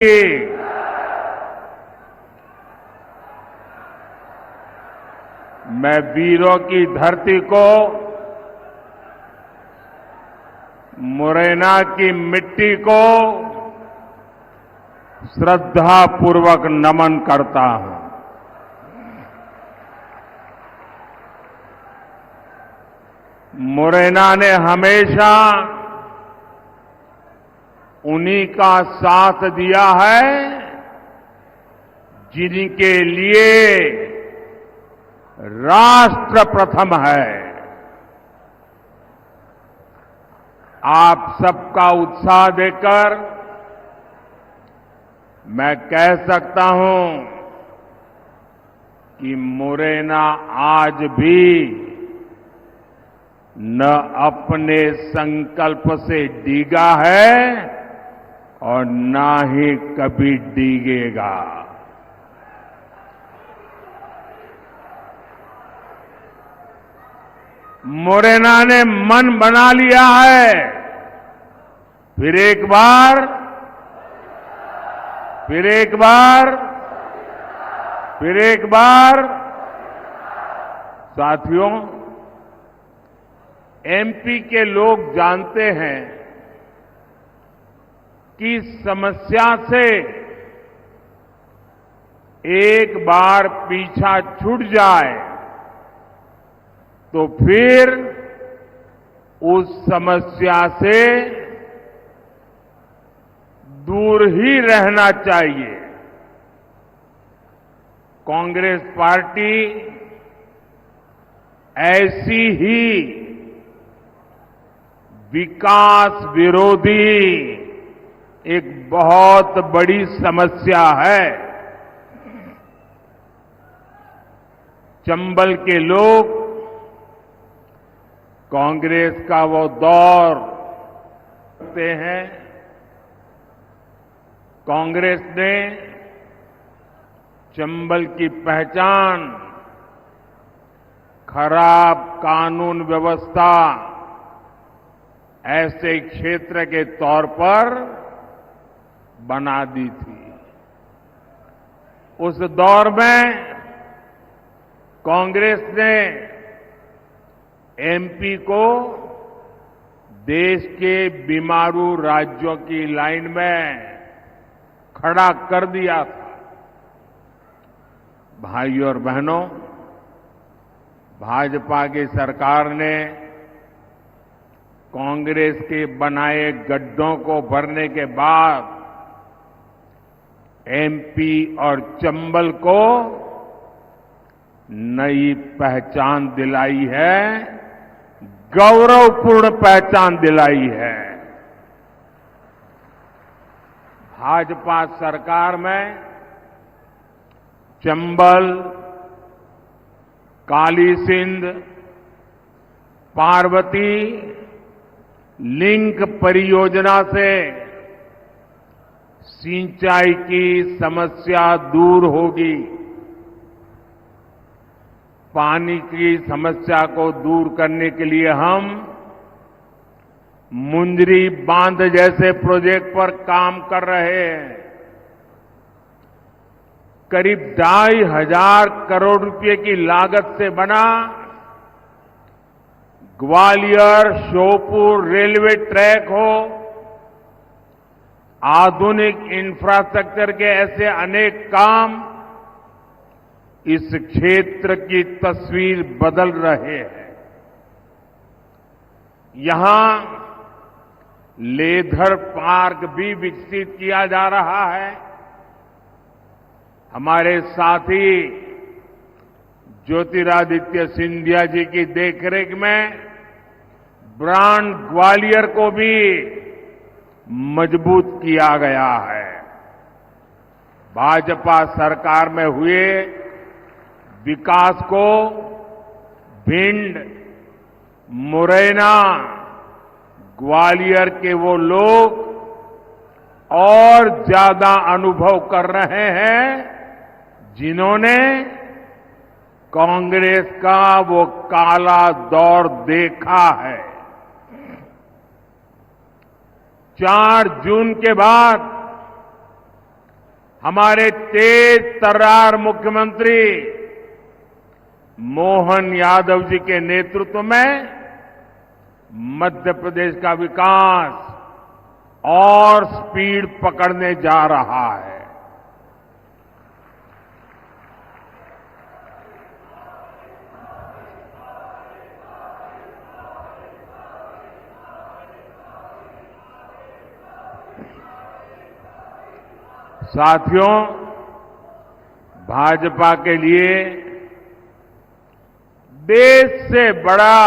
मैं वीरों की धरती को, मुरैना की मिट्टी को श्रद्धापूर्वक नमन करता हूं। मुरैना ने हमेशा उन्हीं का साथ दिया है जिनके लिए राष्ट्र प्रथम है। आप सबका उत्साह देखकर मैं कह सकता हूं कि मुरैना आज भी न अपने संकल्प से डिगा है और ना ही कभी डिगेगा। मुरैना ने मन बना लिया है। फिर एक बार साथियों, एमपी के लोग जानते हैं कि समस्या से एक बार पीछा छूट जाए तो फिर उस समस्या से दूर ही रहना चाहिए। कांग्रेस पार्टी ऐसी ही विकास विरोधी एक बहुत बड़ी समस्या है। चंबल के लोग कांग्रेस का वो दौर करते हैं। कांग्रेस ने चंबल की पहचान खराब कानून व्यवस्था ऐसे क्षेत्र के तौर पर बना दी थी। उस दौर में कांग्रेस ने एमपी को देश के बीमारू राज्यों की लाइन में खड़ा कर दिया था। भाइयों और बहनों, भाजपा की सरकार ने कांग्रेस के बनाए गड्ढों को भरने के बाद एमपी और चंबल को नई पहचान दिलाई है, गौरवपूर्ण पहचान दिलाई है। भाजपा सरकार में चंबल, काली सिंध, पार्वती लिंक परियोजना से सिंचाई की समस्या दूर होगी। पानी की समस्या को दूर करने के लिए हम मुंदरी बांध जैसे प्रोजेक्ट पर काम कर रहे हैं। करीब 2,500 करोड़ रुपए की लागत से बना ग्वालियर श्योपुर रेलवे ट्रैक हो, आधुनिक इंफ्रास्ट्रक्चर के ऐसे अनेक काम इस क्षेत्र की तस्वीर बदल रहे हैं। यहां लेदर पार्क भी विकसित किया जा रहा है। हमारे साथी ज्योतिरादित्य सिंधिया जी की देखरेख में ब्रांड ग्वालियर को भी मजबूत किया गया है। भाजपा सरकार में हुए विकास को भिंड, मुरैना, ग्वालियर के वो लोग और ज्यादा अनुभव कर रहे हैं जिन्होंने कांग्रेस का वो काला दौर देखा है। 4 जून के बाद हमारे तेज तर्रार मुख्यमंत्री मोहन यादव जी के नेतृत्व में मध्य प्रदेश का विकास और स्पीड पकड़ने जा रहा है। साथियों, भाजपा के लिए देश से बड़ा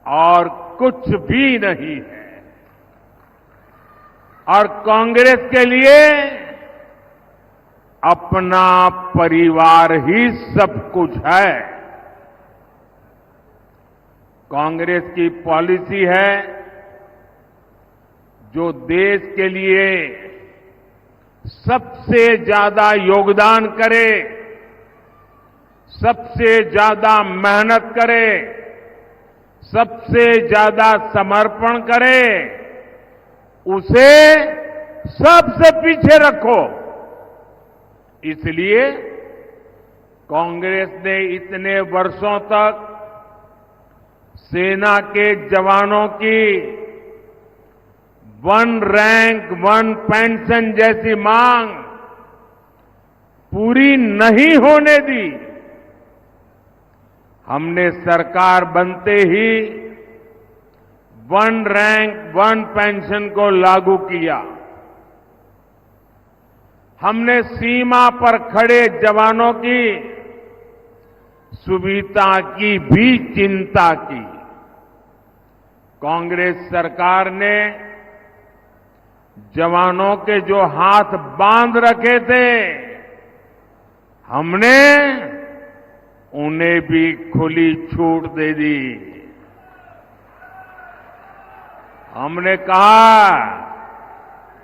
और कुछ भी नहीं है और कांग्रेस के लिए अपना परिवार ही सब कुछ है। कांग्रेस की पॉलिसी है जो देश के लिए सबसे ज्यादा योगदान करे, सबसे ज्यादा मेहनत करे, सबसे ज्यादा समर्पण करे, उसे सबसे पीछे रखो। इसलिए कांग्रेस ने इतने वर्षों तक सेना के जवानों की वन रैंक वन पेंशन जैसी मांग पूरी नहीं होने दी। हमने सरकार बनते ही वन रैंक वन पेंशन को लागू किया। हमने सीमा पर खड़े जवानों की सुविधा की भी चिंता की। कांग्रेस सरकार ने जवानों के जो हाथ बांध रखे थे, हमने उन्हें भी खुली छूट दे दी। हमने कहा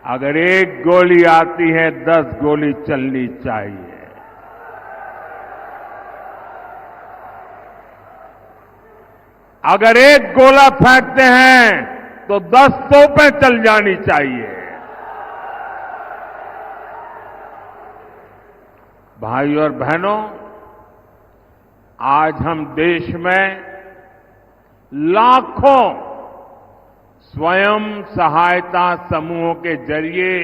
अगर एक गोली आती है 10 गोली चलनी चाहिए। अगर एक गोला फेंकते हैं तो 10 तोपें चल जानी चाहिए। भाइयों और बहनों, आज हम देश में लाखों स्वयं सहायता समूहों के जरिए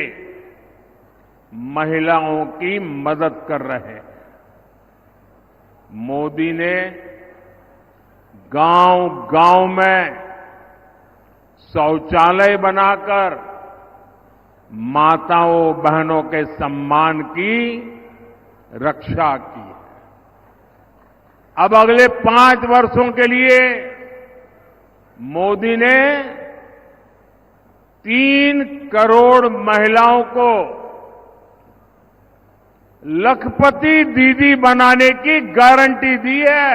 महिलाओं की मदद कर रहे हैं। मोदी ने गांव-गांव में शौचालय बनाकर माताओं बहनों के सम्मान की रक्षा की है। अब अगले 5 वर्षों के लिए मोदी ने 3 करोड़ महिलाओं को लखपति दीदी बनाने की गारंटी दी है।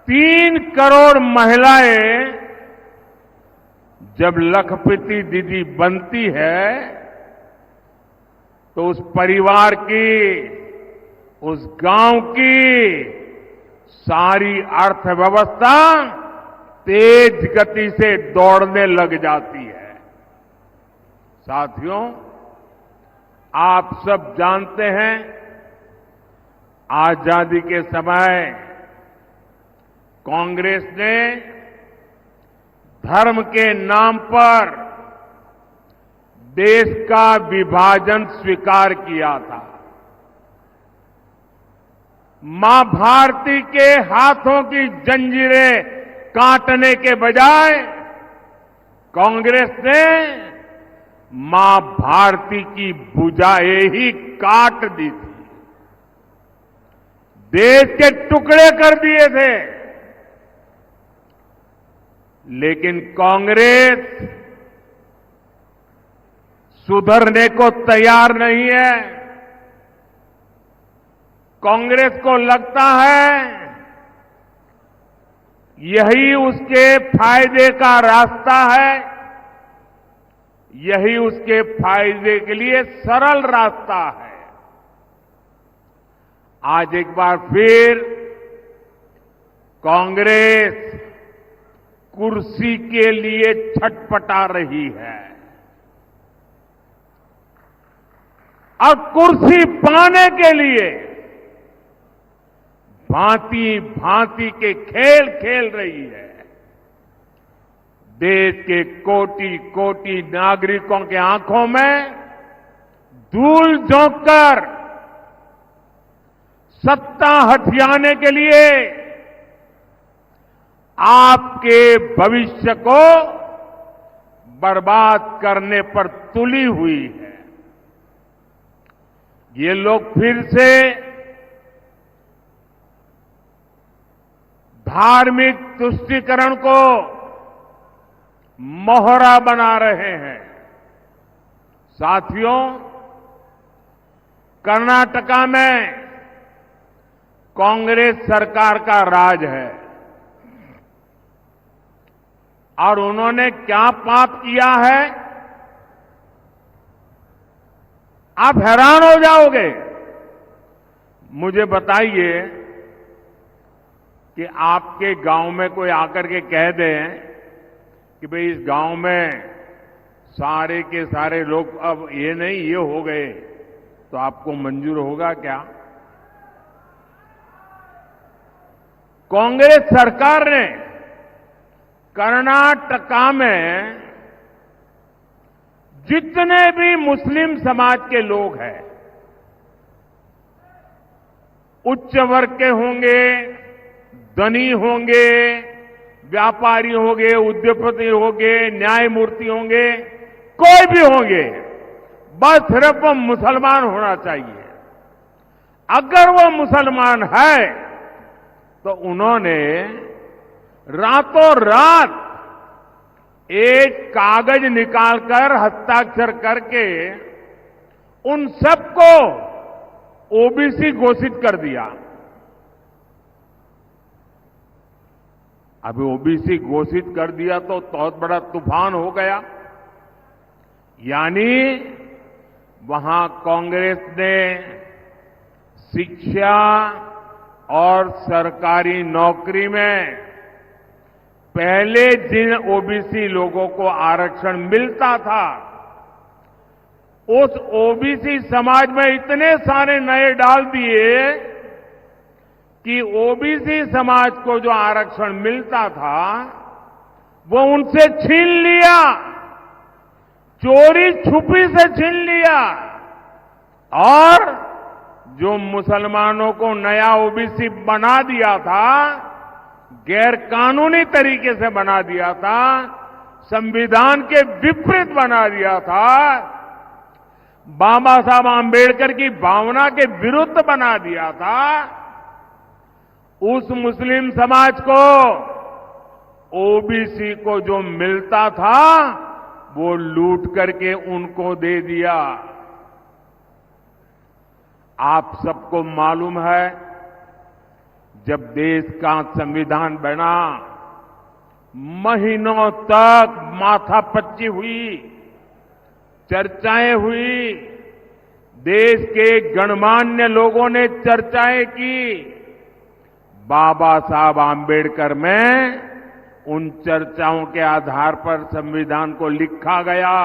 3 करोड़ महिलाएं जब लखपति दीदी बनती है तो उस परिवार की, उस गांव की सारी अर्थव्यवस्था तेज गति से दौड़ने लग जाती है। साथियों, आप सब जानते हैं आजादी के समय कांग्रेस ने धर्म के नाम पर देश का विभाजन स्वीकार किया था। मां भारती के हाथों की जंजीरें काटने के बजाय कांग्रेस ने मां भारती की भुजाएं ही काट दी थी, देश के टुकड़े कर दिए थे। लेकिन कांग्रेस सुधरने को तैयार नहीं है। कांग्रेस को लगता है यही उसके फायदे का रास्ता है, यही उसके फायदे के लिए सरल रास्ता है। आज एक बार फिर कांग्रेस कुर्सी के लिए छटपटा रही है और कुर्सी पाने के लिए भांति भांति के खेल खेल रही है। देश के कोटि कोटि नागरिकों के आंखों में धूल झोंककर सत्ता हथियाने के लिए आपके भविष्य को बर्बाद करने पर तुली हुई है। ये लोग फिर से धार्मिक तुष्टीकरण को मोहरा बना रहे हैं। साथियों, कर्नाटका में कांग्रेस सरकार का राज है और उन्होंने क्या पाप किया है, आप हैरान हो जाओगे। मुझे बताइए कि आपके गांव में कोई आकर के कह दे कि भाई इस गांव में सारे के सारे लोग अब ये नहीं ये हो गए, तो आपको मंजूर होगा क्या? कांग्रेस सरकार ने कर्नाटका में जितने भी मुस्लिम समाज के लोग हैं, उच्च वर्ग के होंगे, धनी होंगे, व्यापारी होंगे, उद्योगपति होंगे, न्यायमूर्ति होंगे, कोई भी होंगे, बस सिर्फ वो मुसलमान होना चाहिए। अगर वो मुसलमान है तो उन्होंने रातों रात एक कागज निकालकर हस्ताक्षर करके उन सबको ओबीसी घोषित कर दिया। अभी ओबीसी घोषित कर दिया तो बहुत बड़ा तूफान हो गया। यानी वहां कांग्रेस ने शिक्षा और सरकारी नौकरी में पहले जिन ओबीसी लोगों को आरक्षण मिलता था, उस ओबीसी समाज में इतने सारे नए डाल दिए कि ओबीसी समाज को जो आरक्षण मिलता था वो उनसे छीन लिया, चोरी छुपी से छीन लिया। और जो मुसलमानों को नया ओबीसी बना दिया था, गैर कानूनी तरीके से बना दिया था, संविधान के विपरीत बना दिया था, बाबा साहब आंबेडकर की भावना के विरुद्ध बना दिया था, उस मुस्लिम समाज को ओबीसी को जो मिलता था वो लूट करके उनको दे दिया। आप सबको मालूम है, जब देश का संविधान बना महीनों तक माथापच्ची हुई, चर्चाएं हुई, देश के गणमान्य लोगों ने चर्चाएं की। बाबा साहब आंबेडकर में उन चर्चाओं के आधार पर संविधान को लिखा गया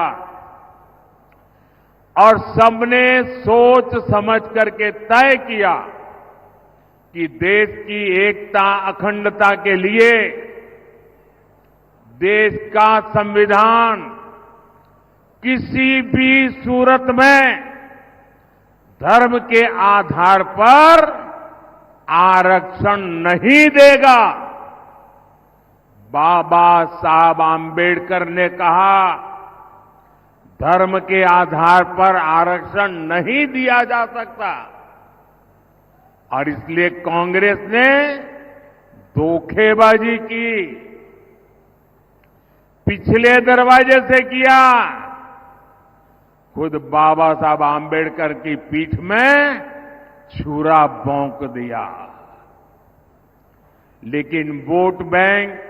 और सबने सोच समझ करके तय किया कि देश की एकता अखंडता के लिए देश का संविधान किसी भी सूरत में धर्म के आधार पर आरक्षण नहीं देगा। बाबा साहब आंबेडकर ने कहा, धर्म के आधार पर आरक्षण नहीं दिया जा सकता। और इसलिए कांग्रेस ने धोखेबाजी की, पिछले दरवाजे से किया। खुद बाबा साहब आंबेडकर की पीठ में छुरा भोंक दिया। लेकिन वोट बैंक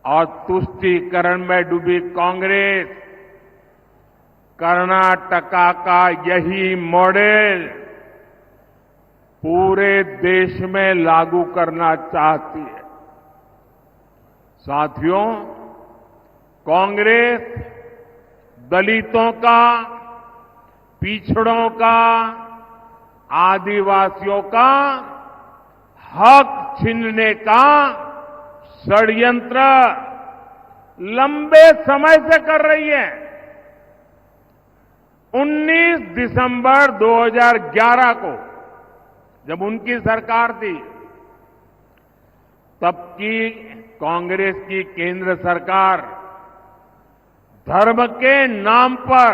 और तुष्टीकरण में डूबी कांग्रेस कर्नाटका का यही मॉडल पूरे देश में लागू करना चाहती है। साथियों, कांग्रेस दलितों का, पिछड़ों का, आदिवासियों का हक छीनने का षड्यंत्र लंबे समय से कर रही है। 19 दिसंबर 2011 को जब उनकी सरकार थी, तब की कांग्रेस की केंद्र सरकार धर्म के नाम पर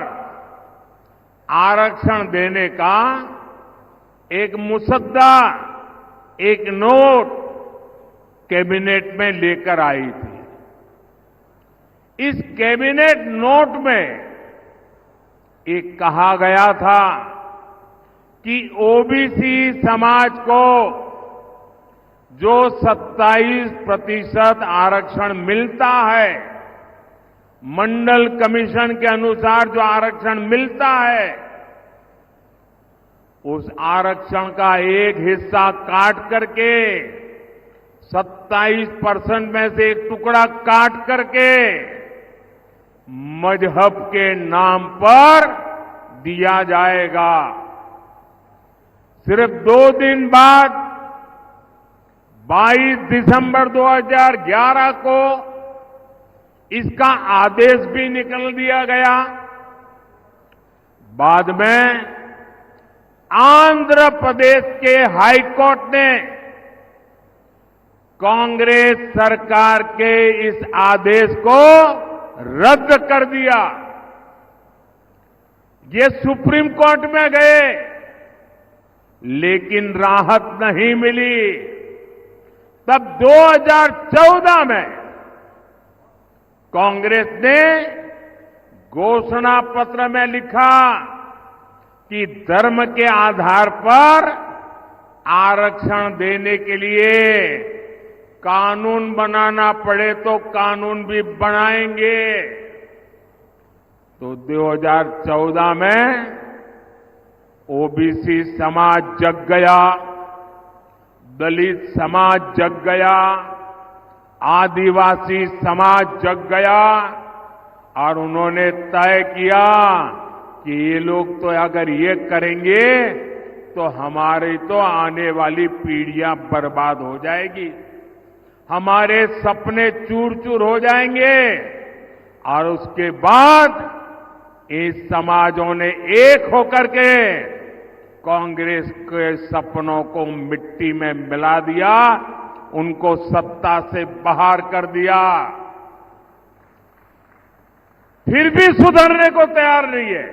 आरक्षण देने का एक मुसद्दा, एक नोट कैबिनेट में लेकर आई थी। इस कैबिनेट नोट में एक कहा गया था कि ओबीसी समाज को जो 27% आरक्षण मिलता है, मंडल कमीशन के अनुसार जो आरक्षण मिलता है, उस आरक्षण का एक हिस्सा काट करके 27% में से एक टुकड़ा काट करके मजहब के नाम पर दिया जाएगा। सिर्फ 2 दिन बाद 22 दिसंबर 2011 को इसका आदेश भी निकल दिया गया। बाद में आंध्र प्रदेश के हाई कोर्ट ने कांग्रेस सरकार के इस आदेश को रद्द कर दिया। ये सुप्रीम कोर्ट में गए, लेकिन राहत नहीं मिली। तब 2014 में कांग्रेस ने घोषणा पत्र में लिखा कि धर्म के आधार पर आरक्षण देने के लिए कानून बनाना पड़े तो कानून भी बनाएंगे। तो 2014 में ओबीसी समाज जग गया, दलित समाज जग गया, आदिवासी समाज जग गया और उन्होंने तय किया कि ये लोग तो अगर ये करेंगे तो हमारी तो आने वाली पीढ़ियां बर्बाद हो जाएगी, हमारे सपने चूर चूर हो जाएंगे। और उसके बाद इस समाजों ने एक होकर के कांग्रेस के सपनों को मिट्टी में मिला दिया, उनको सत्ता से बाहर कर दिया। फिर भी सुधरने को तैयार नहीं है।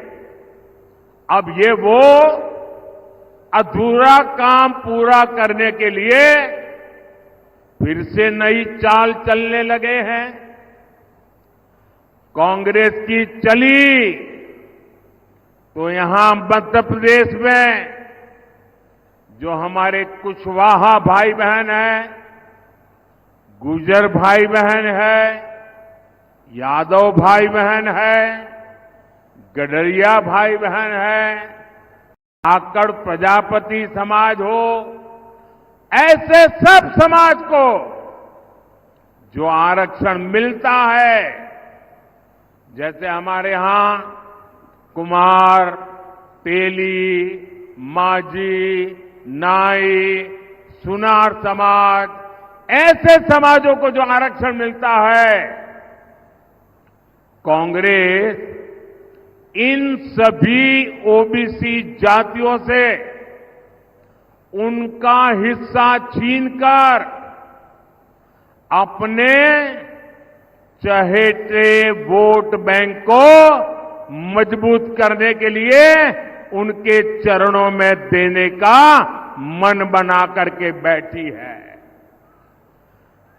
अब ये वो अधूरा काम पूरा करने के लिए फिर से नई चाल चलने लगे हैं। कांग्रेस की चली तो यहां मध्य प्रदेश में जो हमारे कुशवाहा भाई बहन हैं, गुर्जर भाई बहन है, यादव भाई बहन है, गडरिया भाई बहन है, आकड़ प्रजापति समाज हो, ऐसे सब समाज को जो आरक्षण मिलता है, जैसे हमारे यहां कुमार, तेली, माझी, नाई, सुनार समाज, ऐसे समाजों को जो आरक्षण मिलता है, कांग्रेस इन सभी ओबीसी जातियों से उनका हिस्सा छीनकर अपने चहेते वोट बैंक को मजबूत करने के लिए उनके चरणों में देने का मन बना करके बैठी है।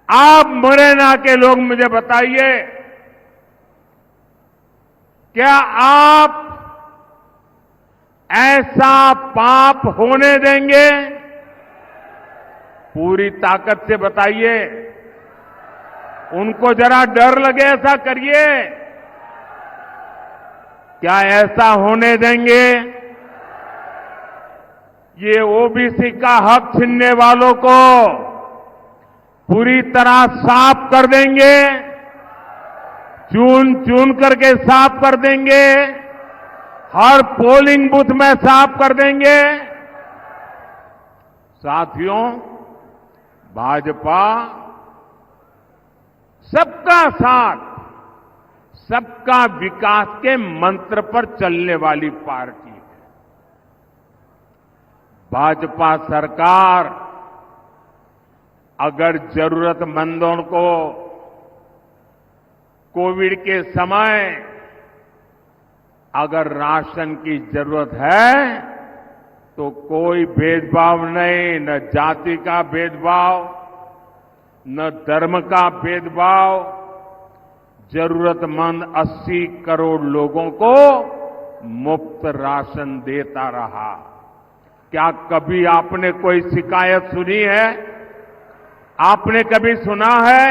आप मुरैना के लोग मुझे बताइए, क्या आप ऐसा पाप होने देंगे? पूरी ताकत से बताइए। उनको जरा डर लगे, ऐसा करिए। क्या ऐसा होने देंगे? ये ओबीसी का हक छीनने वालों को पूरी तरह साफ कर देंगे, चुन चुन करके साफ कर देंगे, हर पोलिंग बूथ में साफ कर देंगे। साथियों, भाजपा सबका साथ, सबका विकास के मंत्र पर चलने वाली पार्टी है। भाजपा सरकार अगर जरूरतमंदों को कोविड के समय अगर राशन की जरूरत है तो कोई भेदभाव नहीं, न जाति का भेदभाव, न धर्म का भेदभाव, जरूरतमंद 80 करोड़ लोगों को मुफ्त राशन देता रहा। क्या कभी आपने कोई शिकायत सुनी है? आपने कभी सुना है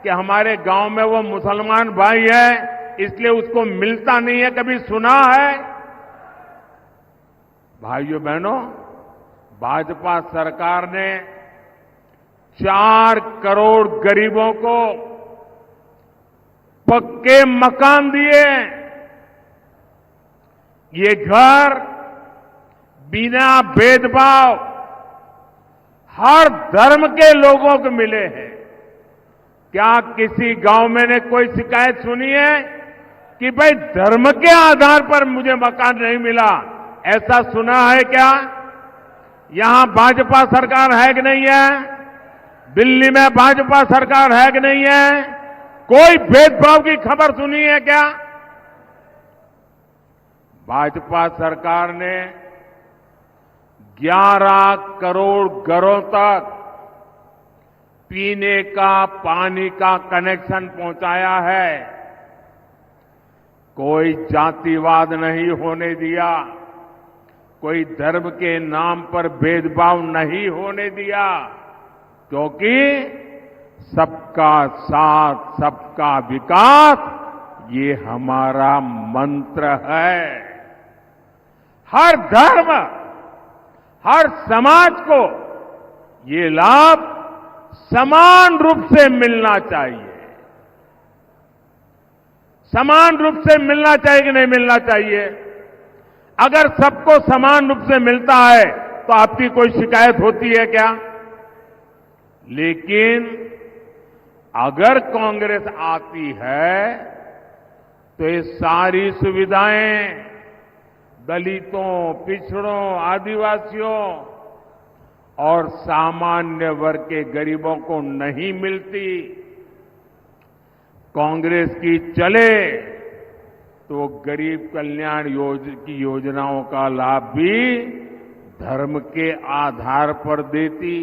कि हमारे गांव में वो मुसलमान भाई है इसलिए उसको मिलता नहीं है? कभी सुना है? भाइयों बहनों, भाजपा सरकार ने 4 करोड़ गरीबों को पक्के मकान दिए। ये घर बिना भेदभाव हर धर्म के लोगों को मिले हैं। क्या किसी गांव में ने कोई शिकायत सुनी है कि भाई धर्म के आधार पर मुझे मकान नहीं मिला? ऐसा सुना है क्या? यहां भाजपा सरकार है कि नहीं है? दिल्ली में भाजपा सरकार है कि नहीं है? कोई भेदभाव की खबर सुनी है क्या? भाजपा सरकार ने 11 करोड़ घरों तक पीने का पानी का कनेक्शन पहुंचाया है। कोई जातिवाद नहीं होने दिया, कोई धर्म के नाम पर भेदभाव नहीं होने दिया, क्योंकि सबका साथ, सबका विकास ये हमारा मंत्र है। हर धर्म, हर समाज को ये लाभ समान रूप से मिलना चाहिए। समान रूप से मिलना चाहिए कि नहीं मिलना चाहिए? अगर सबको समान रूप से मिलता है तो आपकी कोई शिकायत होती है क्या? लेकिन अगर कांग्रेस आती है तो ये सारी सुविधाएं दलितों, पिछड़ों, आदिवासियों और सामान्य वर्ग के गरीबों को नहीं मिलती। कांग्रेस की चले तो गरीब कल्याण की योजनाओं का लाभ भी धर्म के आधार पर देती,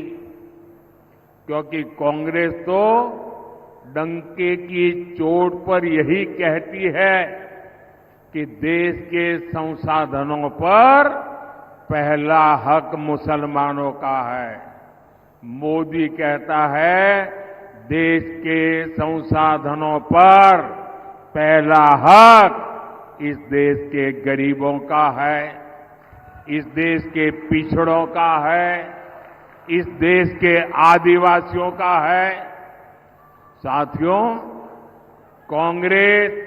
क्योंकि कांग्रेस तो डंके की चोट पर यही कहती है कि देश के संसाधनों पर पहला हक मुसलमानों का है। मोदी कहता है देश के संसाधनों पर पहला हक इस देश के गरीबों का है, इस देश के पिछड़ों का है, इस देश के आदिवासियों का है। साथियों, कांग्रेस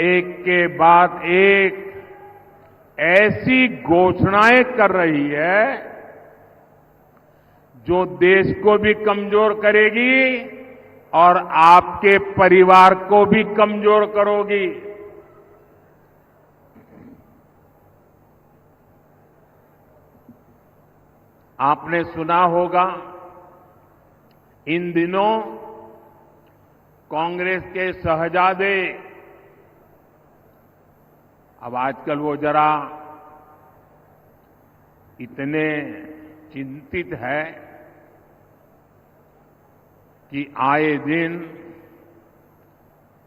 एक के बाद एक ऐसी घोषणाएं कर रही है जो देश को भी कमजोर करेगी और आपके परिवार को भी कमजोर करोगी। आपने सुना होगा इन दिनों कांग्रेस के शहजादे, अब आजकल वो जरा इतने चिंतित है कि आए दिन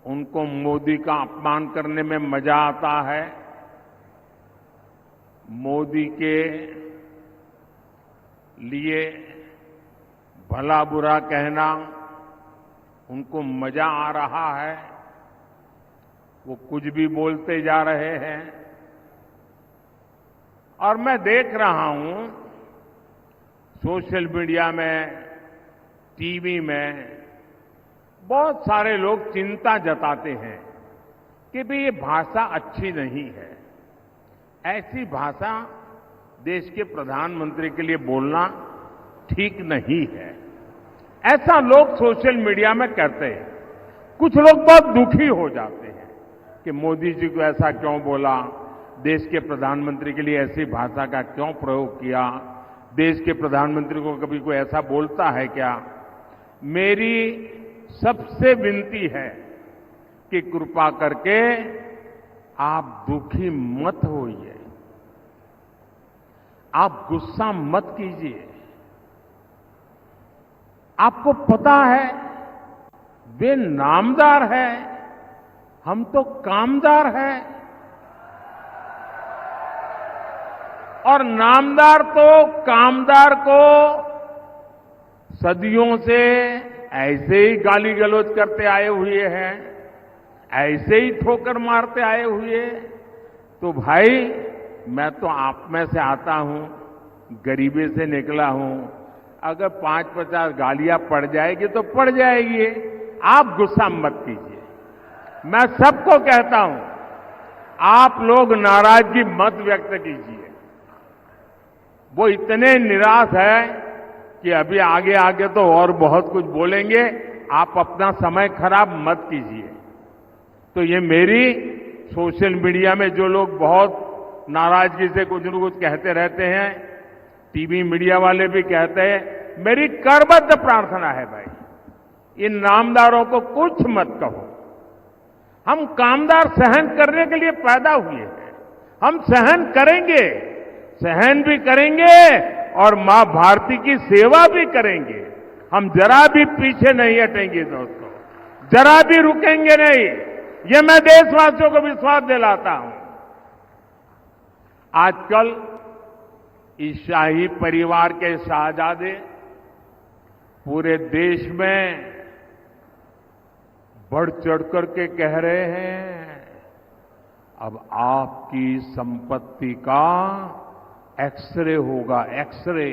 उनको मोदी का अपमान करने में मजा आता है। मोदी के लिए भला बुरा कहना उनको मजा आ रहा है। वो कुछ भी बोलते जा रहे हैं और मैं देख रहा हूं सोशल मीडिया में टीवी में बहुत सारे लोग चिंता जताते हैं कि भाई ये भाषा अच्छी नहीं है। ऐसी भाषा देश के प्रधानमंत्री के लिए बोलना ठीक नहीं है, ऐसा लोग सोशल मीडिया में कहते हैं। कुछ लोग बहुत दुखी हो जाते हैं कि मोदी जी को ऐसा क्यों बोला, देश के प्रधानमंत्री के लिए ऐसी भाषा का क्यों प्रयोग किया, देश के प्रधानमंत्री को कभी कोई ऐसा बोलता है क्या। मेरी सबसे विनती है कि कृपा करके आप दुखी मत होइए, आप गुस्सा मत कीजिए। आपको पता है वे नामदार है, हम तो कामदार हैं। और नामदार तो कामदार को सदियों से ऐसे ही गाली गलौज करते आए हुए हैं, ऐसे ही ठोकर मारते आए हुए। तो भाई मैं तो आप में से आता हूं, गरीबी से निकला हूं। अगर 5-50 गालियां पड़ जाएगी तो पड़ जाएगी, आप गुस्सा मत कीजिए। मैं सबको कहता हूं, आप लोग नाराजगी मत व्यक्त कीजिए। वो इतने निराश है कि अभी आगे आगे तो और बहुत कुछ बोलेंगे, आप अपना समय खराब मत कीजिए। तो ये मेरी सोशल मीडिया में जो लोग बहुत नाराजगी से कुछ न कुछ कहते रहते हैं, टीवी मीडिया वाले भी कहते हैं, मेरी करबद्ध प्रार्थना है भाई, इन नामदारों को कुछ मत कहो। हम कामदार सहन करने के लिए पैदा हुए हैं, हम सहन करेंगे, सहन भी करेंगे और मां भारती की सेवा भी करेंगे। हम जरा भी पीछे नहीं हटेंगे दोस्तों, जरा भी रुकेंगे नहीं। ये मैं देशवासियों को विश्वास दिलाता हूं। आजकल इस शाही परिवार के शाहजादे पूरे देश में बढ़ चढ़कर के कह रहे हैं, अब आपकी संपत्ति का एक्सरे होगा, एक्सरे।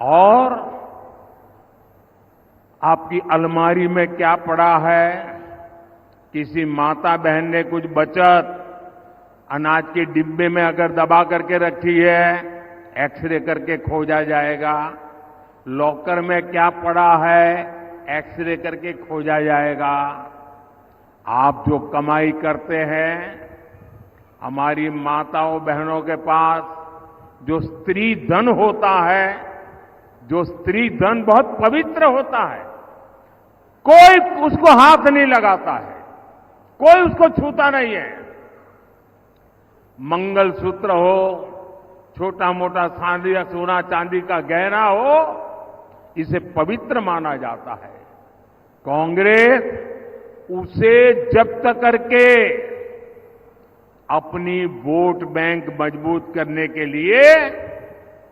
और आपकी अलमारी में क्या पड़ा है, किसी माता बहन ने कुछ बचत अनाज के डिब्बे में अगर दबा करके रखी है, एक्सरे करके खोजा जाएगा। लॉकर में क्या पड़ा है, एक्सरे करके खोजा जाएगा। आप जो कमाई करते हैं, हमारी माताओं बहनों के पास जो स्त्री धन होता है, जो स्त्री धन बहुत पवित्र होता है, कोई उसको हाथ नहीं लगाता है, कोई उसको छूता नहीं है। मंगलसूत्र हो, छोटा मोटा सोना चांदी का गहना हो, इसे पवित्र माना जाता है। कांग्रेस उसे जब्त करके अपनी वोट बैंक मजबूत करने के लिए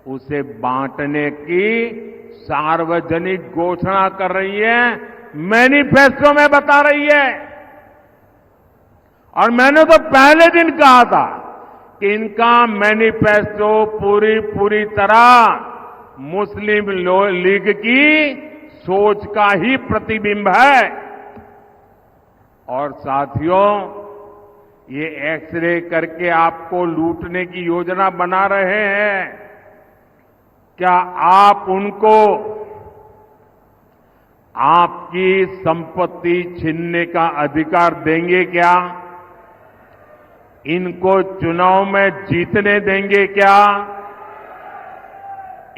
उसे बांटने की सार्वजनिक घोषणा कर रही है, मैनिफेस्टो में बता रही है। और मैंने तो पहले दिन कहा था कि इनका मैनिफेस्टो पूरी तरह मुस्लिम लीग की सोच का ही प्रतिबिंब है। और साथियों, ये एक्सरे करके आपको लूटने की योजना बना रहे हैं। क्या आप उनको आपकी संपत्ति छीनने का अधिकार देंगे क्या? इनको चुनाव में जीतने देंगे क्या?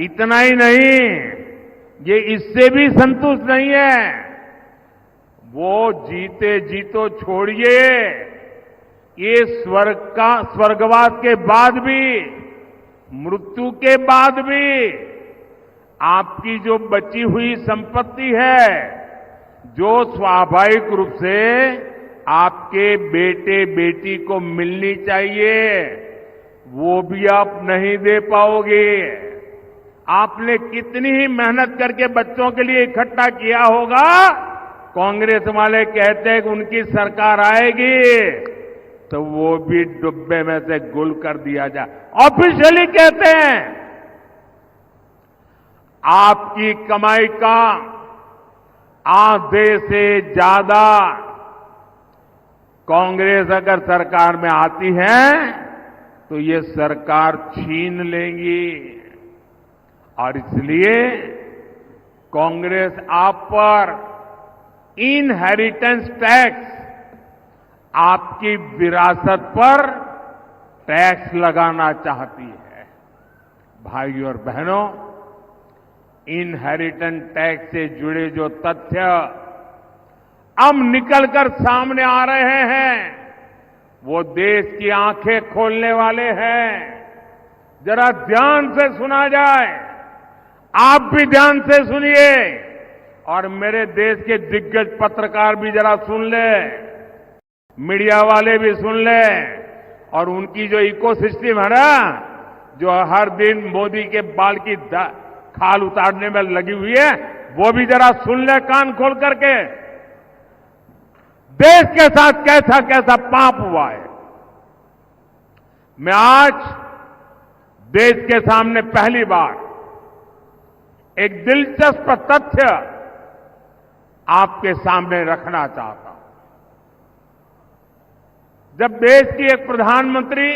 इतना ही नहीं, ये इससे भी संतुष्ट नहीं है। वो जीते जीतो छोड़िए, ये स्वर्गवास के बाद भी, मृत्यु के बाद भी आपकी जो बची हुई संपत्ति है, जो स्वाभाविक रूप से आपके बेटे बेटी को मिलनी चाहिए, वो भी आप नहीं दे पाओगे। आपने कितनी ही मेहनत करके बच्चों के लिए इकट्ठा किया होगा। कांग्रेस वाले कहते हैं कि उनकी सरकार आएगी तो वो भी डुब्बे में से गुल कर दिया जाए। ऑफिशियली कहते हैं। आपकी कमाई का आधे से ज्यादा कांग्रेस अगर सरकार में आती है तो ये सरकार छीन लेंगी। और इसलिए कांग्रेस आप पर इनहेरिटेंस टैक्स, आपकी विरासत पर टैक्स लगाना चाहती है। भाइयों और बहनों, इनहेरिटेंस टैक्स से जुड़े जो तथ्य अब निकलकर सामने आ रहे हैं वो देश की आंखें खोलने वाले हैं। जरा ध्यान से सुना जाए, आप भी ध्यान से सुनिए और मेरे देश के दिग्गज पत्रकार भी जरा सुन ले, मीडिया वाले भी सुन ले, और उनकी जो इकोसिस्टम है ना, जो हर दिन मोदी के बाल की खाल उतारने में लगी हुई है, वो भी जरा सुन ले कान खोल करके। देश के साथ कैसा कैसा पाप हुआ है। मैं आज देश के सामने पहली बार एक दिलचस्प तथ्य आपके सामने रखना चाहता हूं। जब देश की एक प्रधानमंत्री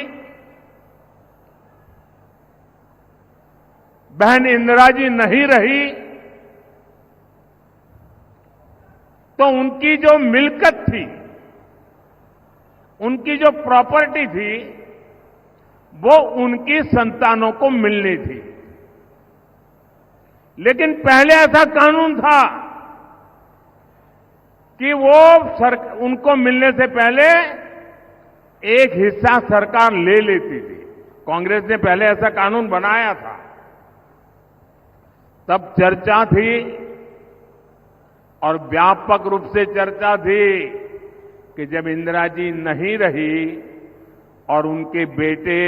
बहन इंदिरा जी नहीं रही तो उनकी जो मिल्कत थी, उनकी जो प्रॉपर्टी थी, वो उनकी संतानों को मिलनी थी। लेकिन पहले ऐसा कानून था कि वो उनको मिलने से पहले एक हिस्सा सरकार ले लेती थी। कांग्रेस ने पहले ऐसा कानून बनाया था। तब चर्चा थी और व्यापक रूप से चर्चा थी कि जब इंदिरा जी नहीं रही और उनके बेटे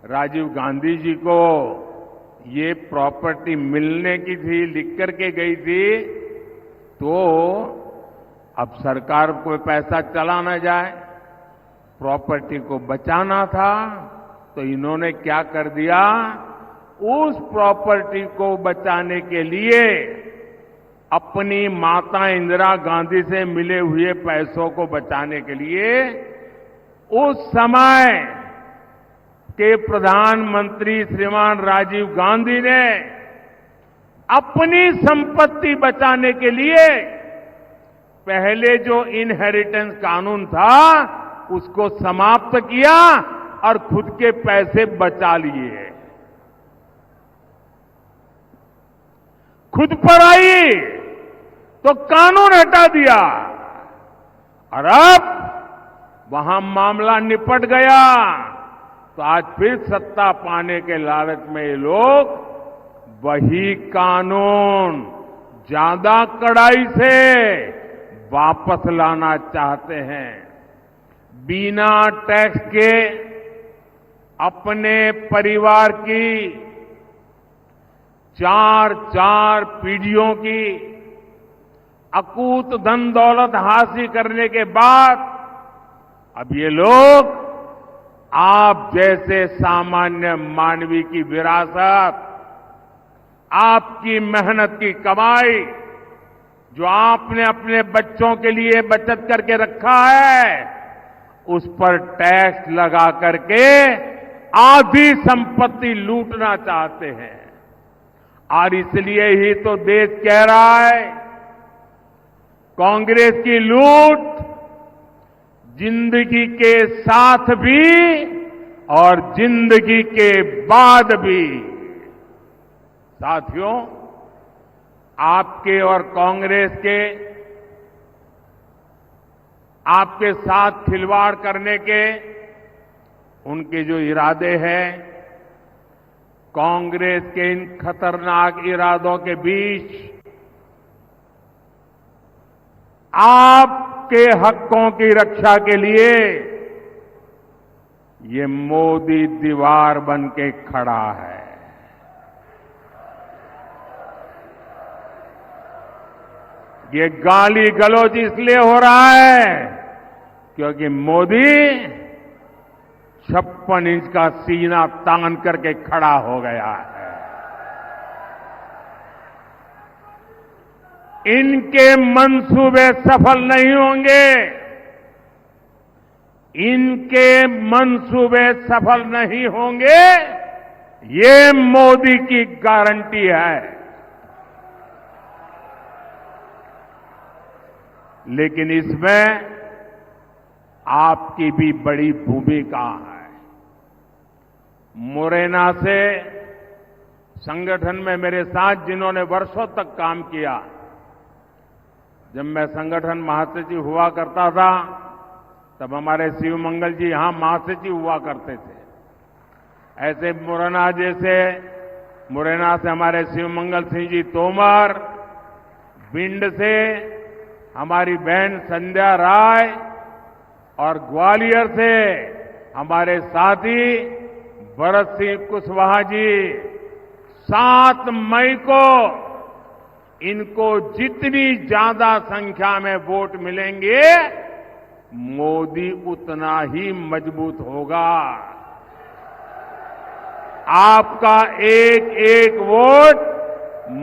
राजीव गांधी जी को ये प्रॉपर्टी मिलने की थी, लिख करके गई थी, तो अब सरकार को पैसा चला ना जाए, प्रॉपर्टी को बचाना था, तो इन्होंने क्या कर दिया, उस प्रॉपर्टी को बचाने के लिए अपनी माता इंदिरा गांधी से मिले हुए पैसों को बचाने के लिए उस समय के प्रधानमंत्री श्रीमान राजीव गांधी ने अपनी संपत्ति बचाने के लिए पहले जो इनहेरिटेंस कानून था उसको समाप्त किया और खुद के पैसे बचा लिए। खुद पर आई तो कानून हटा दिया और अब वहां मामला निपट गया। तो आज फिर सत्ता पाने के लालच में ये लोग वही कानून ज्यादा कड़ाई से वापस लाना चाहते हैं। बिना टैक्स के अपने परिवार की 4 पीढ़ियों की अकूत धन दौलत हासिल करने के बाद अब ये लोग आप जैसे सामान्य मानवी की विरासत, आपकी मेहनत की कमाई, जो आपने अपने बच्चों के लिए बचत करके रखा है, उस पर टैक्स लगा करके आधी संपत्ति लूटना चाहते हैं। और इसलिए ही तो देश कह रहा है कांग्रेस की लूट जिंदगी के साथ भी और जिंदगी के बाद भी। साथियों, आपके और कांग्रेस के आपके साथ खिलवाड़ करने के उनके जो इरादे हैं, कांग्रेस के इन खतरनाक इरादों के बीच आपके हकों की रक्षा के लिए ये मोदी दीवार बन के खड़ा है। ये गाली गलौज इसलिए हो रहा है क्योंकि मोदी 56 इंच का सीना तान करके खड़ा हो गया है। इनके मंसूबे सफल नहीं होंगे, इनके मंसूबे सफल नहीं होंगे, ये मोदी की गारंटी है। लेकिन इसमें आपकी भी बड़ी भूमिका है। मुरैना से संगठन में मेरे साथ जिन्होंने वर्षों तक काम किया, जब मैं संगठन महासचिव हुआ करता था तब हमारे शिवमंगल जी यहां महासचिव हुआ करते थे। ऐसे मुरैना से हमारे शिवमंगल सिंह जी तोमर, भिंड से हमारी बहन संध्या राय और ग्वालियर से हमारे साथी भरत सिंह कुशवाहा जी 7 मई को इनको जितनी ज्यादा संख्या में वोट मिलेंगे, मोदी उतना ही मजबूत होगा। आपका एक एक वोट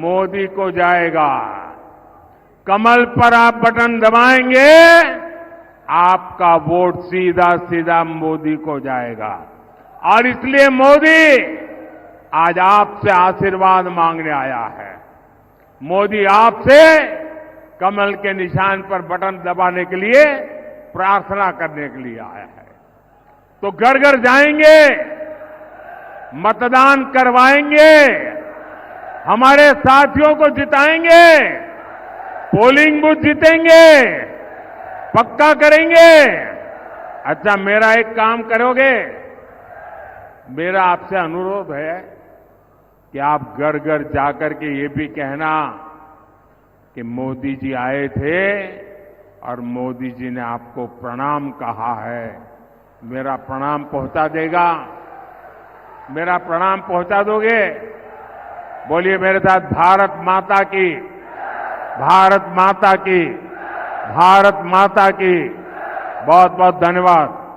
मोदी को जाएगा। कमल पर आप बटन दबाएंगे, आपका वोट सीधा सीधा मोदी को जाएगा। और इसलिए मोदी आज आपसे आशीर्वाद मांगने आया है। मोदी आपसे कमल के निशान पर बटन दबाने के लिए प्रार्थना करने के लिए आया है। तो घर घर जाएंगे, मतदान करवाएंगे, हमारे साथियों को जिताएंगे, पोलिंग बूथ जीतेंगे, पक्का करेंगे। अच्छा, मेरा एक काम करोगे? मेरा आपसे अनुरोध है कि आप घर घर जाकर के ये भी कहना कि मोदी जी आए थे और मोदी जी ने आपको प्रणाम कहा है। मेरा प्रणाम पहुंचा देगा? मेरा प्रणाम पहुंचा दोगे? बोलिए मेरे साथ, भारत माता की, भारत माता की, भारत माता की। बहुत बहुत धन्यवाद।